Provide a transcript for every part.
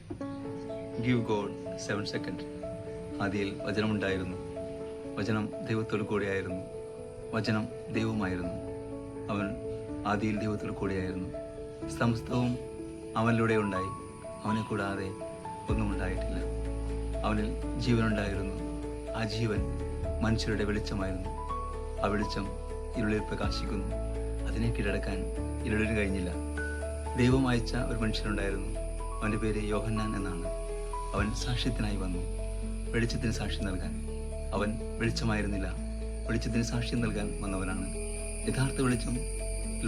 Give God 7 second. ആദിയിൽ വചനമുണ്ടായിരുന്നു, വചനം ദൈവത്തോടു കൂടെയായിരുന്നു, വചനം ദൈവമായിരുന്നു. അവൻ ആദിയിൽ ദൈവത്തോടു കൂടെയായിരുന്നു. സമസ്തവും അവനിലൂടെ ഉണ്ടായി, അവനെ കൂടാതെ ഒന്നും ഉണ്ടായിട്ടില്ല. അവനിൽ ജീവനുണ്ടായിരുന്നു, ആ ജീവൻ മനുഷ്യരുടെ വെളിച്ചമായിരുന്നു. ആ വെളിച്ചം ഇരുളിൽ പ്രകാശിക്കുന്നു, അതിനെ കീഴടക്കാൻ ഇരുളിന് കഴിഞ്ഞില്ല. ദൈവം അയച്ച ഒരു മനുഷ്യനുണ്ടായിരുന്നു, അവൻ്റെ പേര് യോഹന്നാൻ എന്നാണ്. അവൻ സാക്ഷ്യത്തിനായി വന്നു, വെളിച്ചത്തിന് സാക്ഷ്യം നൽകാൻ. അവൻ വെളിച്ചമായിരുന്നില്ല, വെളിച്ചത്തിന് സാക്ഷ്യം നൽകാൻ വന്നവനാണ്. യഥാർത്ഥ വെളിച്ചം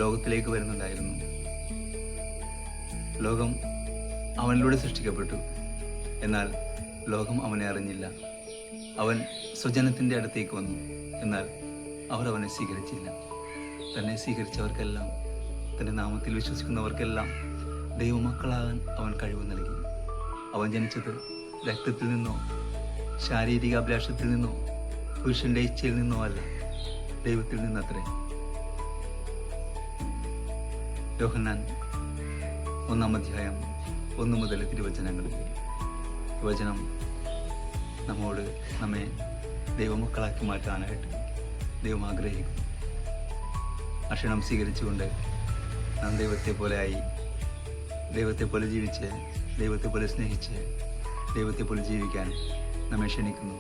ലോകത്തിലേക്ക് വരുന്നുണ്ടായിരുന്നു. ലോകം അവനിലൂടെ സൃഷ്ടിക്കപ്പെട്ടു, എന്നാൽ ലോകം അവനെ അറിഞ്ഞില്ല. അവൻ സ്വജനത്തിൻ്റെ അടുത്തേക്ക് വന്നു, എന്നാൽ അവർ അവനെ സ്വീകരിച്ചില്ല. തന്നെ സ്വീകരിച്ചവർക്കെല്ലാം, തൻ്റെ നാമത്തിൽ വിശ്വസിക്കുന്നവർക്കെല്ലാം ദൈവമക്കളാകാൻ അവൻ കഴിവ് നൽകി. അവൻ ജനിച്ചത് രക്തത്തിൽ നിന്നോ ശാരീരിക അഭിലാഷത്തിൽ നിന്നോ പുരുഷന്റെ ഇച്ഛയിൽ നിന്നോ അല്ല, ദൈവത്തിൽ നിന്നത്രേ. യോഹന്നാൻ 1-ാം അധ്യായം 1 മുതൽ തിരുവചനങ്ങളിൽ. വചനം നമ്മെ ദൈവമക്കളാക്കി മാറ്റാനായിട്ട് ദൈവം ആഗ്രഹിക്കും. അക്ഷണം സ്വീകരിച്ചുകൊണ്ട് നാം ദൈവത്തെ പോലെ ആയി, ദൈവത്തെ പോലെ ജീവിച്ച്, ദൈവത്തെ പോലെ സ്നേഹിച്ച്, ദൈവത്തെ പോലെ ജീവിക്കാൻ നമ്മെ ക്ഷണിക്കുന്നു.